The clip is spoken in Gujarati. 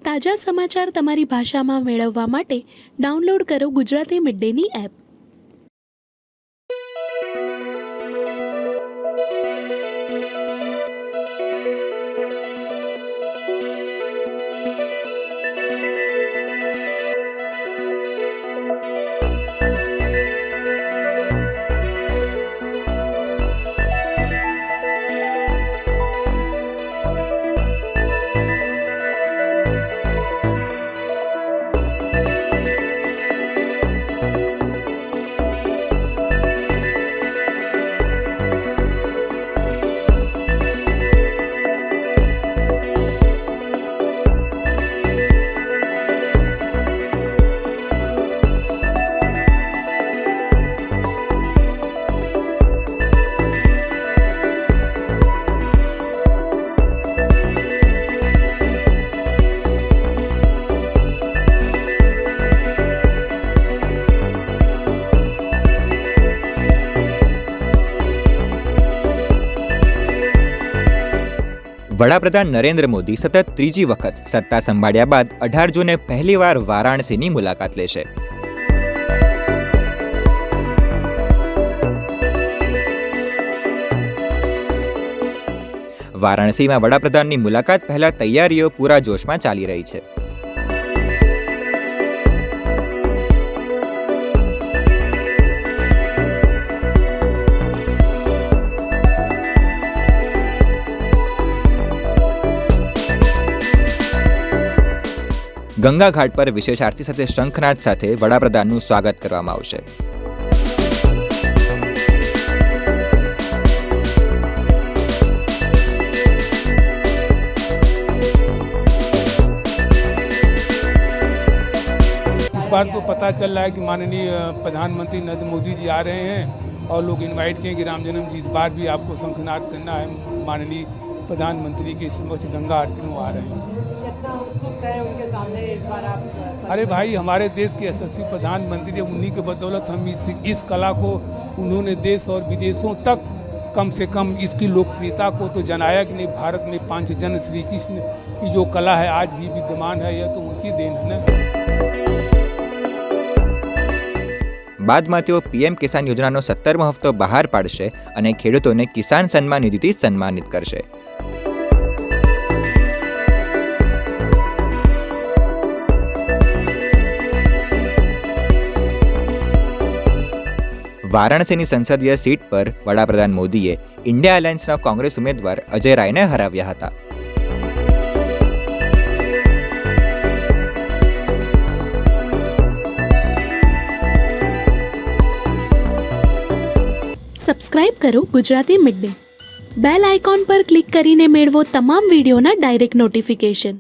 તાજા સમાચાર તમારી ભાષામાં મેળવવા માટે ડાઉનલોડ કરો ગુજરાતી મિડ ડેની એપ। વડાપ્રધાન નરેન્દ્ર મોદી સતત ત્રીજી વખત સત્તા સંભાળ્યા બાદ 18 જૂને પહેલીવાર વારાણસીની મુલાકાત લેશે। વારાણસીમાં વડાપ્રધાનની મુલાકાત પહેલા તૈયારીઓ પૂરા જોશમાં ચાલી રહી છે। ગંગા ઘાટ પર વિશેષ આરતી સાથે શંખનાદ સાથે વડાપ્રધાનનું સ્વાગત કરવામાં આવશે। इस बार तो पता चल रहा है कि माननीय प्रधानमंत्री नरेंद्र मोदी जी आ रहे हैं और लोग इनवाइट किए कि राम जन्म जी इस बार भी आपको शंखनाद करना है। माननीय प्रधानमंत्री के समक्ष गंगा आरती में आ रहे हैं। कितना उत्सुक है उनके सामने इस बार आप? अरे भाई, हमारे देश के यशस्वी प्रधानमंत्री है, उन्हीं के बदौलत हम इस कला को उन्होंने देश और विदेशों तक कम से कम इसकी लोकप्रियता को तो जनाया कि नहीं। भारत में पांचजन श्री कृष्ण की जो कला है आज भी विद्यमान है, यह तो उनकी देन है ना। બાદમાં તેઓ પીએમ કિસાન યોજનાનો 17મો હપ્તો બહાર પાડશે અને ખેડૂતોને કિસાન સન્માન નિધિથી સન્માનિત કરશે। વારાણસીની સંસદીય સીટ પર વડાપ્રધાન મોદીએ ઇન્ડિયા એલાયન્સના કોંગ્રેસ ઉમેદવાર અજય રાયને હરાવ્યા હતા। સબસ્ક્રાઇબ કરો Gujarati mid day. Bell icon પર ક્લિક કરીને મેળવો તમામ વિડીયોના ડાયરેક્ટ નોટિફિકેશન।